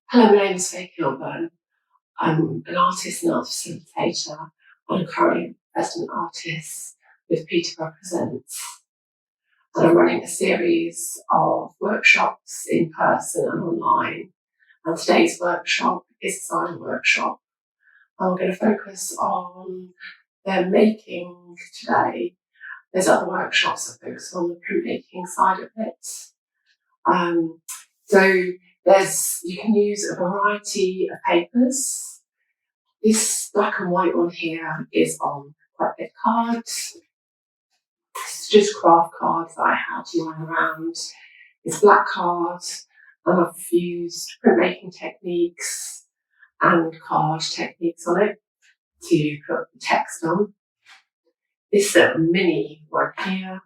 Hello, my name is Fae Kilburn. I'm an artist and art facilitator. I'm currently a resident artist with Peterborough Presents. And I'm running a series of workshops in person and online. And today's workshop is a design workshop. I'm going to focus on their making today. There's other workshops that focus on the printmaking side of it. So you can use a variety of papers. This black and white one here is on quite big cards. It's just craft cards that I had lying around. It's black cards, and I've used printmaking techniques and collage techniques on it to put the text on. This mini one here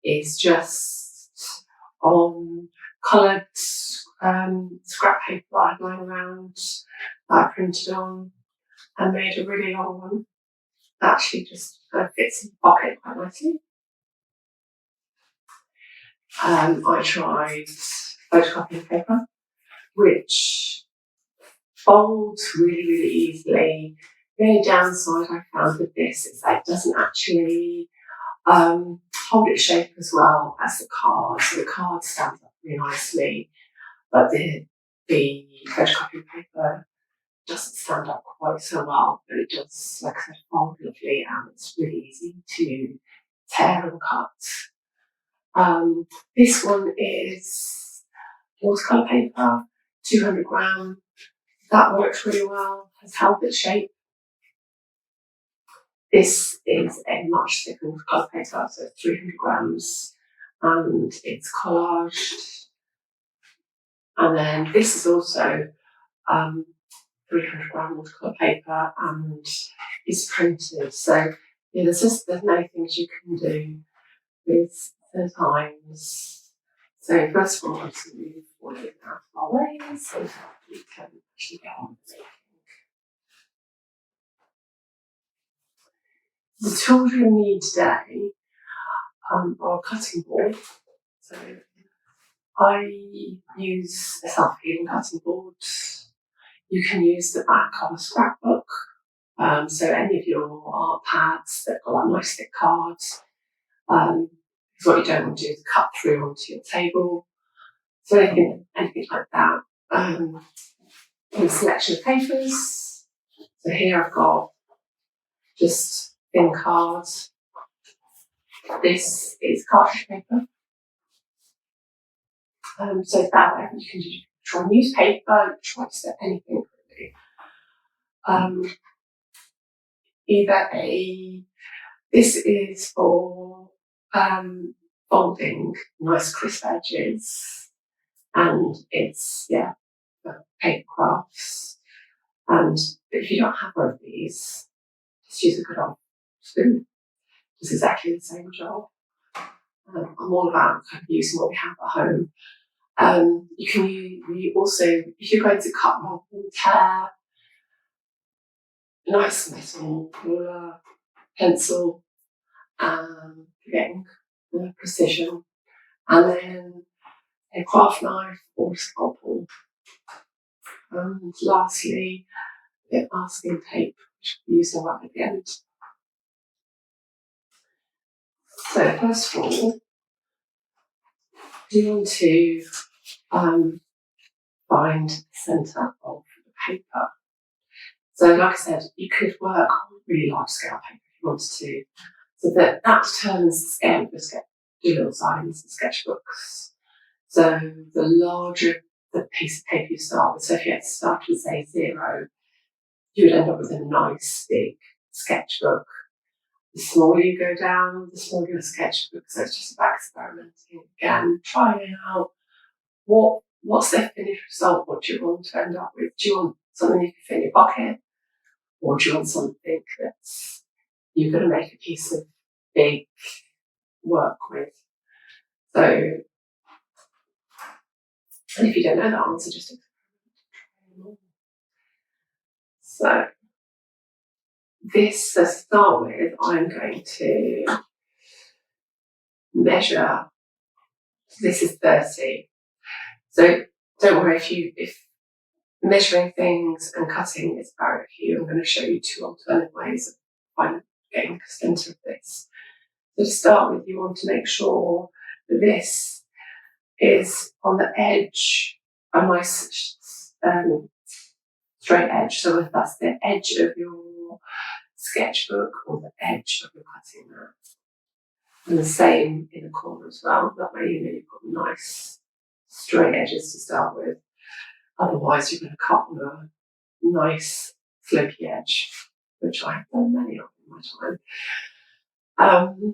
is just on coloured scrap paper that I had lying around that I printed on and made a really long one that actually just fits in the pocket quite nicely. I tried photocopying paper, which folds really, really easily. The only downside I found with this is that it doesn't actually hold its shape as well as the card. So the card stands up really nicely, but the photocopying paper doesn't stand up quite so well, but it does, like I said, fold lovely, and it's really easy to tear and cut. This one is watercolour paper, 200 gram. That works really well, has held its shape. This is a much thicker watercolour paper, so it's 300 grams, and it's collaged. And then this is also 300 gram watercolour paper and is printed. So yeah, there's many things you can do with the times. So first of all, I'm just going to move all of it out of our way so that we can actually get on with it. The tools you need today are a cutting board. So I use a self-healing cutting board. You can use the back of a scrapbook. So any of your art pads that got that nice thick cards. Because what you don't want to do is cut through onto your table. So anything like that. A selection of papers. So here I've got just thin cards. This is cartridge paper. So that way you can try newspaper, try to set anything really. This is for folding nice crisp edges, and it's paper crafts. And if you don't have one of these, just use a good old spoon. It's exactly the same job. I'm all about kind of using what we have at home. You also, if you're going to cut rather than tear, nice metal ruler, pencil, getting precision, and then a craft knife or scalpel. And lastly, a bit of masking tape, which we'll be using right at the end. So first of all, you want to find the centre of the paper. So like I said, you could work on really large scale paper if you wanted to. So that determines the scale of your little zines and sketchbooks. So the larger the piece of paper you start with, so if you had to start with say 0, you would end up with a nice big sketchbook. The smaller you go down, the smaller your sketchbook. So it's just about experimenting again, trying out what's the finished result. What do you want to end up with? Do you want something you can fit in your pocket, or do you want something that's you're going to make a piece of big work with? So, and if you don't know that answer, just experiment. So this, to start with, I'm going to measure. This is 30. So don't worry if measuring things and cutting is very key. I'm going to show you 2 alternative ways of getting the centre of this. So to start with, you want to make sure that this is on the edge, a nice straight edge. So if that's the edge of your sketchbook or the edge of your cutting mat. And the same in the corner as well. That way you've got nice straight edges to start with. Otherwise you're going to cut on a nice slopey edge, which I have done many of in my time.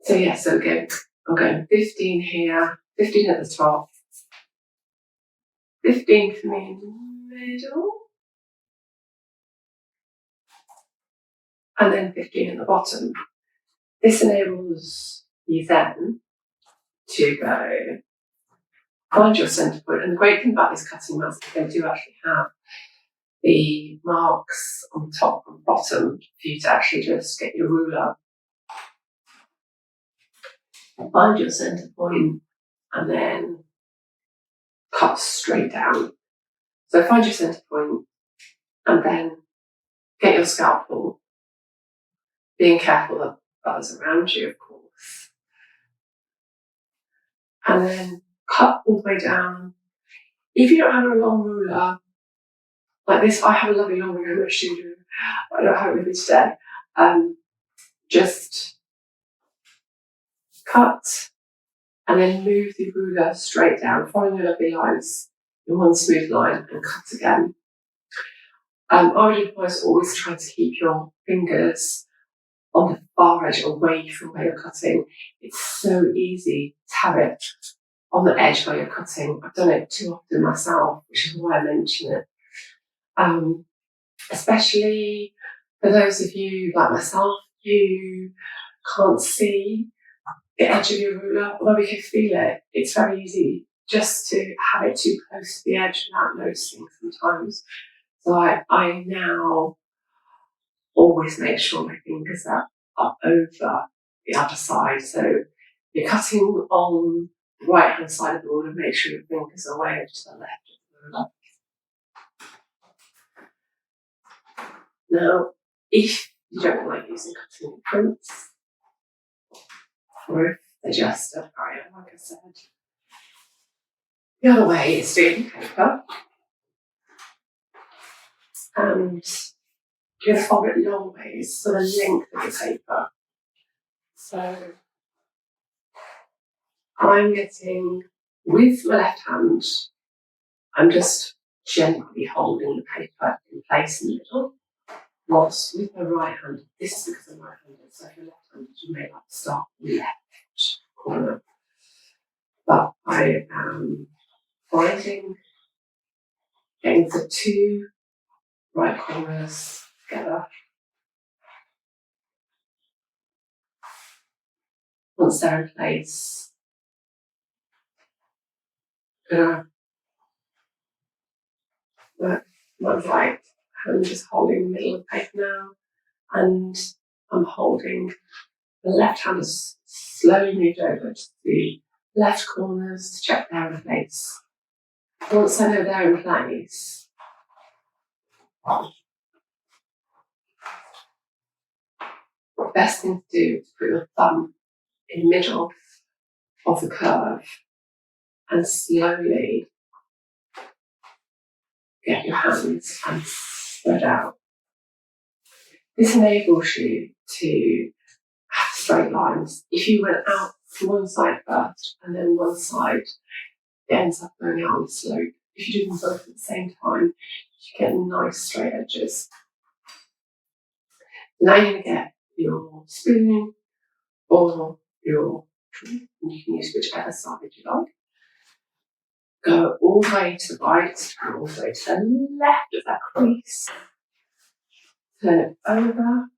So yeah, so again, I'm going 15 here, 15 at the top, 15 for me in the middle, and then 15 at the bottom. This enables you then to go find your centre point. And the great thing about these cutting mats is they do actually have the marks on top and bottom for you to actually just get your ruler, find your centre point, and then cut straight down. So find your centre point and then get your scalpel, being careful of others around you, of course. And then cut all the way down. If you don't have a long ruler, like this, I have a lovely long ruler in my studio. I don't have it with me today. Just cut and then move the ruler straight down, following the lovely lines in one smooth line, and cut again. I would advise always try to keep your fingers on the far edge, away from where you're cutting. It's so easy to have it on the edge where you're cutting. I've done it too often myself, which is why I mention it. Especially for those of you like myself who can't see the edge of your ruler, although we can feel it. It's very easy just to have it too close to the edge without noticing sometimes. So I now always make sure my fingers are up over the other side. So you're cutting on the right hand side of the ruler, make sure your fingers are way over to the left of the ruler. Now, if you don't like using cutting prints, or if they're just a barrier, like I said, the other way is doing paper. And you're going to fold it long ways, so the length of the paper. So I'm getting, with my left hand, I'm just gently holding the paper in place in the middle. Whilst with my right hand, this is because I'm right-handed, so if you're left-handed, you may like to start left corner. But I am finding getting the 2 right corners together. Once they're in place, I'm my right hand is holding the middle of the paper now, and I'm holding the left hand is slowly moved over to the left corners to check they're in place. Once I know they're in place, the best thing to do is put your thumb in the middle of the curve and slowly get your hands and spread out. This enables you to have straight lines. If you went out to one side first and then one side, it ends up going out on the slope. If you do them both at the same time, you get nice straight edges. Now you're going to get your spoon or your tool, and you can use whichever side you like. Go all the way to the right and all the way to the left of that crease. Turn it over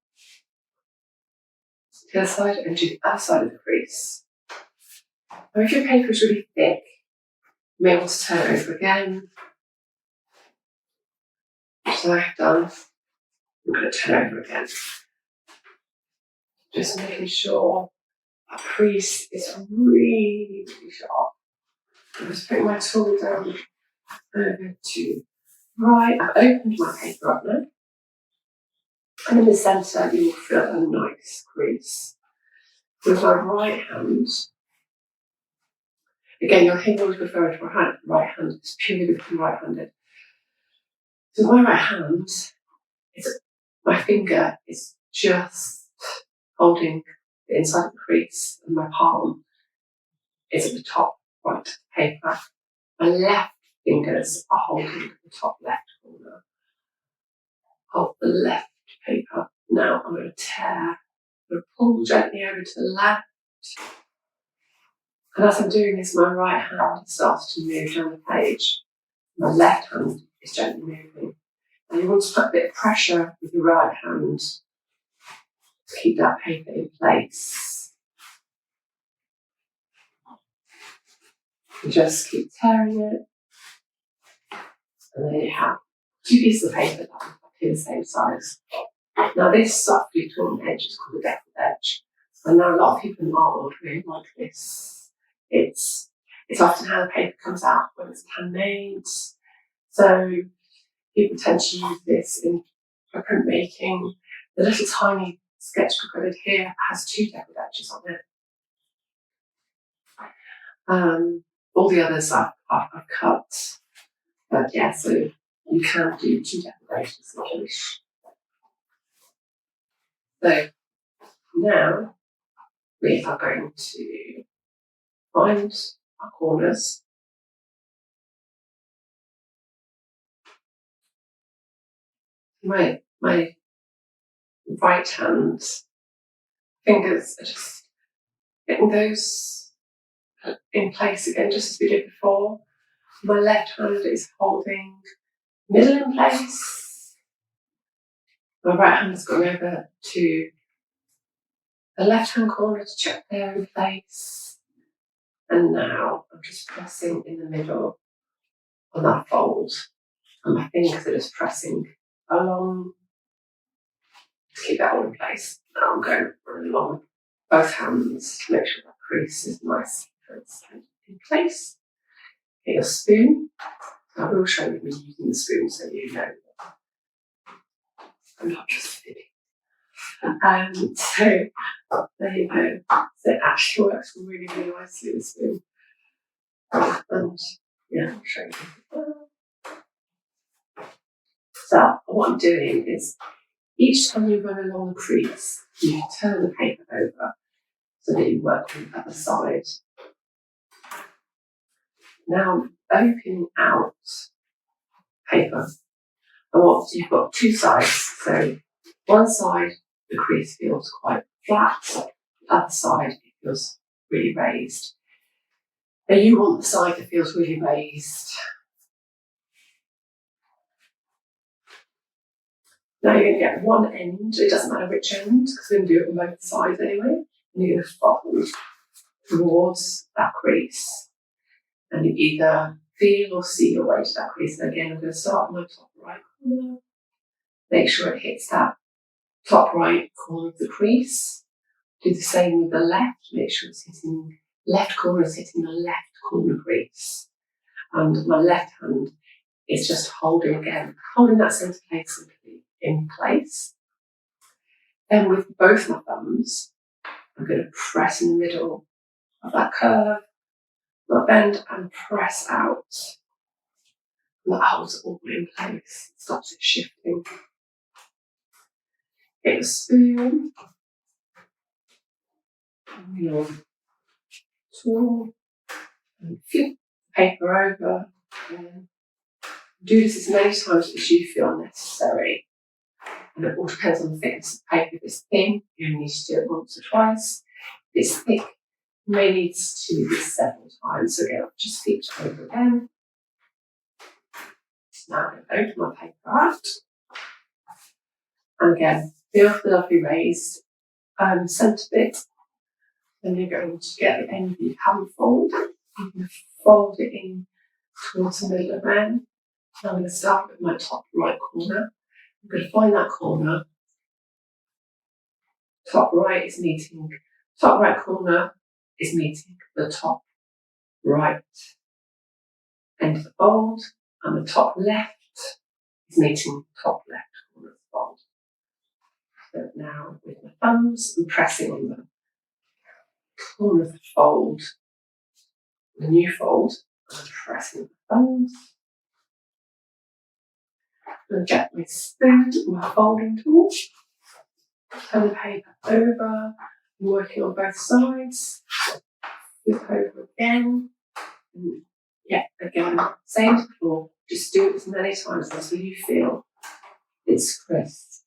to the other side and do the other side of the crease. Now if your paper is really thick, you may want to turn it over again. So I have done, I'm going to turn over again. Just making sure our crease is really, really sharp. I'm just putting my tool down over to Right, I've opened my paper up now. And in the centre, you will feel a nice crease. With my right hand, again, you'll hear always referring to my right hand, it's purely because I'm right-handed. So my right hand, my finger is just holding the inside of the crease, and my palm is at the top right paper. My left fingers are holding the top left corner of the left paper. Now I'm going to tear, I'm going to pull gently over to the left. And as I'm doing this, my right hand starts to move down the page. My left hand is gently moving. And you want to put a bit of pressure with your right hand to keep that paper in place. And just keep tearing it. And there you have 2 pieces of paper that are the same size. Now this softly torn edge is called a decorative edge. And now a lot of people in the art world really like this. It's often how the paper comes out when it's handmade. So people tend to use this in printmaking. The little tiny sketchbook I did here has 2 decorative edges on it. All the others I've cut. But yeah, so you can do 2 decorative edges if you wish. So now we are going to find our corners. My right hand fingers are just getting those in place again, just as we did before. My left hand is holding middle in place. My right hand is going over to the left hand corner to check they're in place. And now I'm just pressing in the middle on that fold. And my fingers are just pressing along to keep that all in place. Now I'm going along both hands to make sure that crease is nice and in place. Get your spoon. I will show you me using the spoon so you know I'm not just fiddling. So there you go. So it actually works really, really nicely with the spoon. And yeah, I'll show you. So what I'm doing is each time you run along the crease, you turn the paper over so that you work on the other side. Now I'm opening out paper. And what you've got 2 sides. So one side the crease feels quite flat, the other side it feels really raised. Now you want the side that feels really raised. Now you're going to get one end, it doesn't matter which end, because we're going to do it on both sides anyway. And you're going to fold towards that crease. And you either feel or see your way to that crease. And again, I'm going to start on my top right corner. Make sure it hits that top right corner of the crease. Do the same with the left. Make sure it's hitting left corner is hitting the left corner crease. And my left hand is just holding that centre place in place. Then with both my thumbs, I'm going to press in the middle of that curve, not bend, and press out. And that holds it all in place. It stops it shifting. Get a spoon. And your tool. And flip the paper over. And do this as many times as you feel necessary. And it all depends on the thickness of the paper. If it's thin, you only need to do it once or twice. If it's thick, you may need to do this several times. So again, I'll just flip it over again. Now I'm going to open my paper out. And again, feel the lovely raised centre bit. Then you're going to get the end that you haven't folded. You're going to fold it in towards the middle again. Now I'm going to start with my top right corner. I'm going to find that corner. Top right corner is meeting the top right end of the fold, and the top left is meeting top left corner of the fold. So now with my thumbs, I'm pressing on the corner of the fold, the new fold, and I'm pressing the thumbs. I'm going to get my spoon and my folding tool, turn the paper over, I'm working on both sides, flip over again, and yeah, again, same as before, just do it as many times until you feel it's crisp.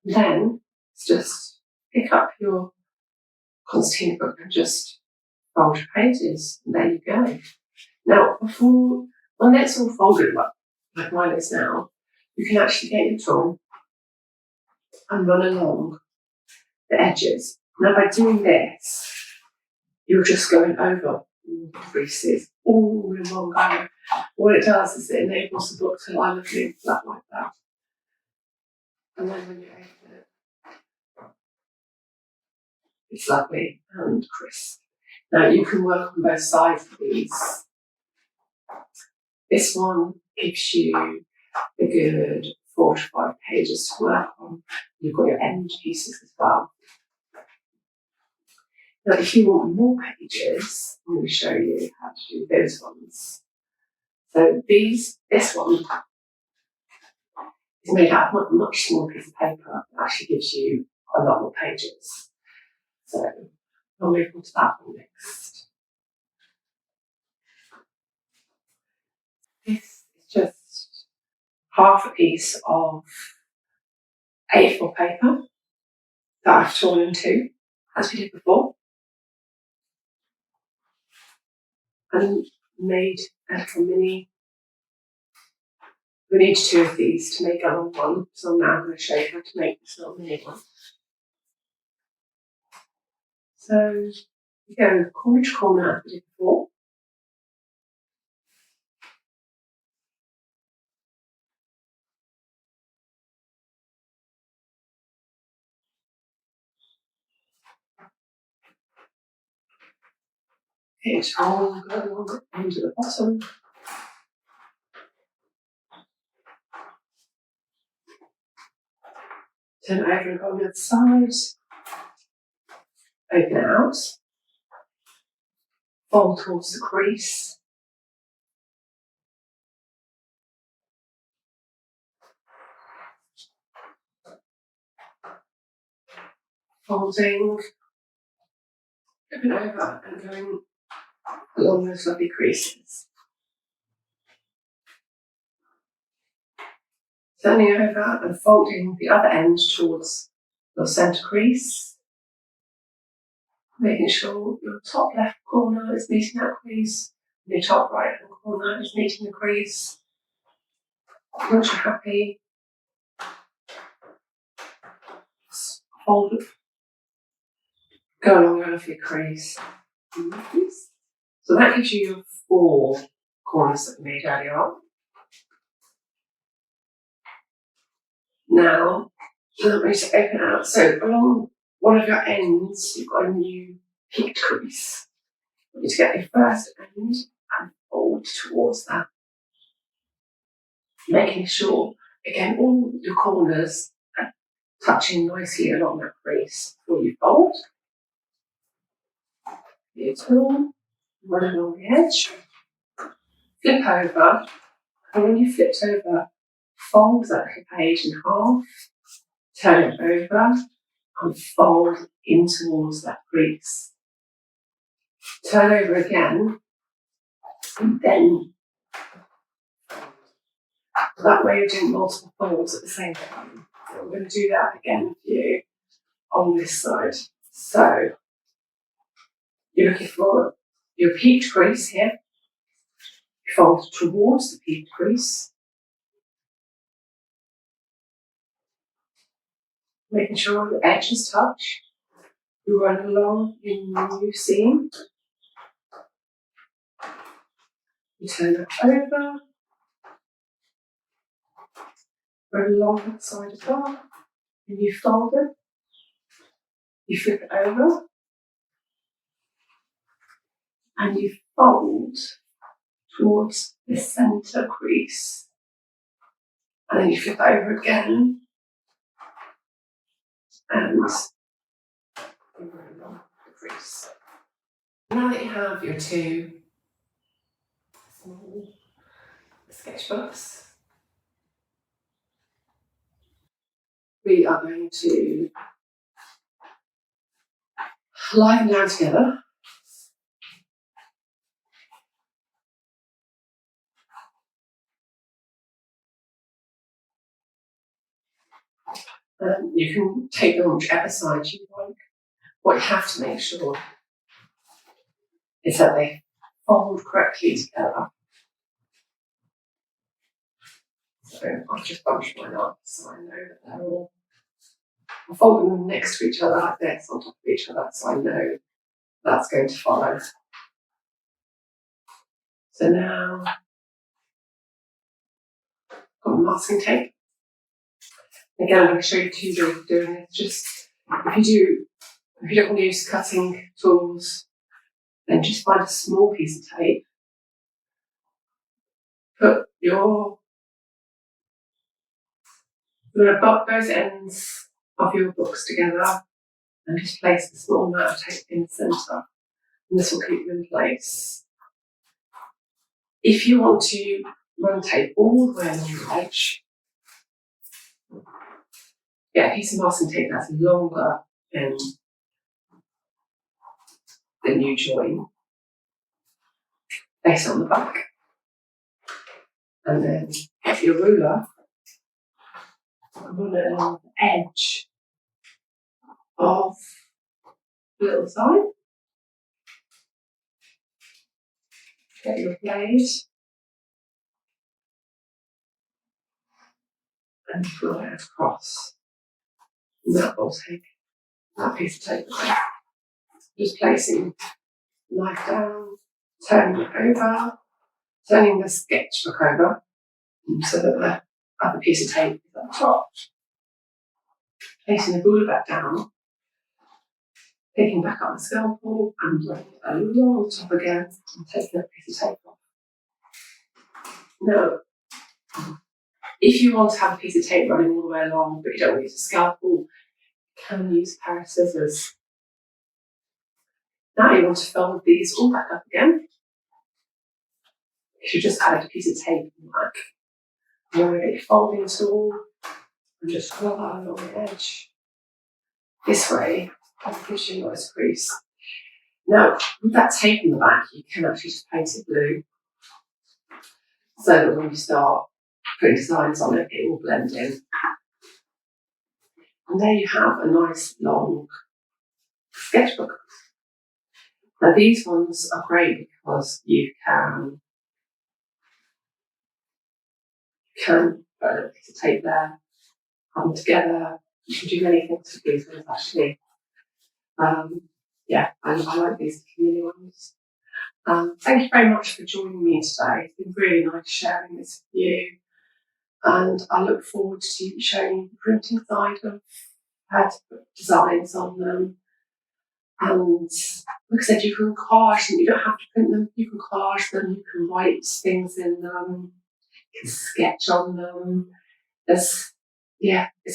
Then just pick up your concertina book and just fold your pages, and there you go. Now, when it's all folded like mine is now, you can actually get your tool and run along the edges. Now, by doing this, you're just going over all the creases all in one go. What it does is it enables the book to lie looking flat like that. And then when you open it, it's lovely and crisp. Now, you can work on both sides of these. This one gives you a good 4 to 5 pages to work on. You've got your end pieces as well. Now, if you want more pages, I'm going to show you how to do those ones. So this one is made out of a much smaller piece of paper. It actually gives you a lot more pages. So I'll move on to that one next. This is just half a piece of A4 paper that I've torn in two, as we did before, and made a little mini. We need 2 of these to make a long one, so I'm now going to show you how to make this little mini one. So you go corner to corner as we did before. It's all going along the end of the bottom. Turn it over and go on the other side. Open it out. Fold towards the crease. Folding. Open over and going along those lovely creases. Turning over and folding the other end towards your centre crease. Making sure your top left corner is meeting that crease, and your top right hand corner is meeting the crease. Once you're happy, just fold it, go along your lovely crease. So that gives you your 4 corners that we made earlier on. Now, I'm going to open it out. So along one of your ends, you've got a new peaked crease. You need to get your first end and fold towards that. Making sure, again, all your corners are touching nicely along that crease before you fold. Your tool, run along the edge, flip over, and when you flipped over, fold that page in half, turn it over, and fold in towards that crease. Turn over again, and then that way you're doing multiple folds at the same time. So I'm going to do that again with you on this side. So you're looking for your peaked crease here. You fold towards the peaked crease, making sure your edges touch. You run along your new seam. You turn it over, run along that side as well, and you fold it. You flip it over, and you fold towards the centre crease. And then you flip it over again and roll the crease. Now that you have your two small sketchbooks, we are going to lie them down together. You can take them on whichever side you like. What you have to make sure is that they fold correctly together. So I'll just bunch mine up so I know that they're all. I'm folding them next to each other like this, on top of each other, so I know that's going to follow. So now I've got masking tape. Again, I'm going to show you two ways of doing this. Just if you don't want to use cutting tools, then just find a small piece of tape. Put your both ends of your books together and just place a small amount of tape in the centre. And this will keep them in place. If you want to run tape all the way along the edge, get a piece of masking tape that's longer than you join. Place it on the back. And then get your ruler and run it along the edge of the little side. Get your blade and pull it across. And that will take that piece of tape away. Just placing the knife down, turning it over, turning the sketchbook over so that the other piece of tape is at the top. Placing the ruler back down, picking back up the scalpel and running it along the top again and taking that piece of tape off. Now, if you want to have a piece of tape running all the way along but you don't want to use a scalpel, you can use a pair of scissors. Now you want to fold these all back up again. You just add a piece of tape in the back. You're going to get your folding tool and just roll that along the edge. This way, that gives you a nice crease. Now, with that tape in the back, you can actually just paint it blue so that when you start putting designs on it, it will blend in. And there you have a nice long sketchbook. Now, these ones are great because you can put a little piece of tape there, have them together. You can do many things with these ones actually. I like these mini ones. Thank you very much for joining me today. It's been really nice sharing this with you. And I look forward to showing you the printing side of how to put designs on them. And like I said, you can collage them. You don't have to print them. You can collage them. You can write things in them. You can sketch on them. It's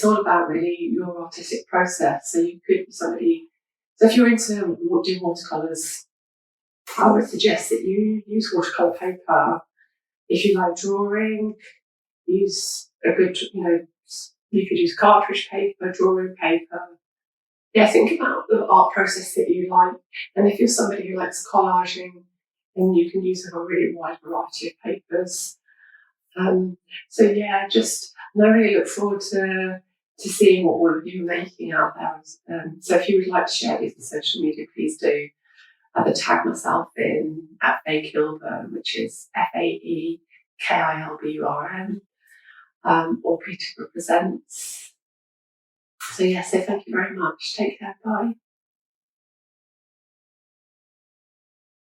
all about really your artistic process. So you could be somebody. So if you're into doing watercolours, I would suggest that you use watercolour paper. If you like drawing, use a good, you could use cartridge paper, drawing paper. Yeah, think about the art process that you like. And if you're somebody who likes collaging, then you can use a really wide variety of papers. And I really look forward to seeing what all of you are making out there. So if you would like to share these on social media, please do. Either tag myself in at Fae Kilburn, which is FAE KILBURN, or Peterborough Presents. So thank you very much. Take care. Bye.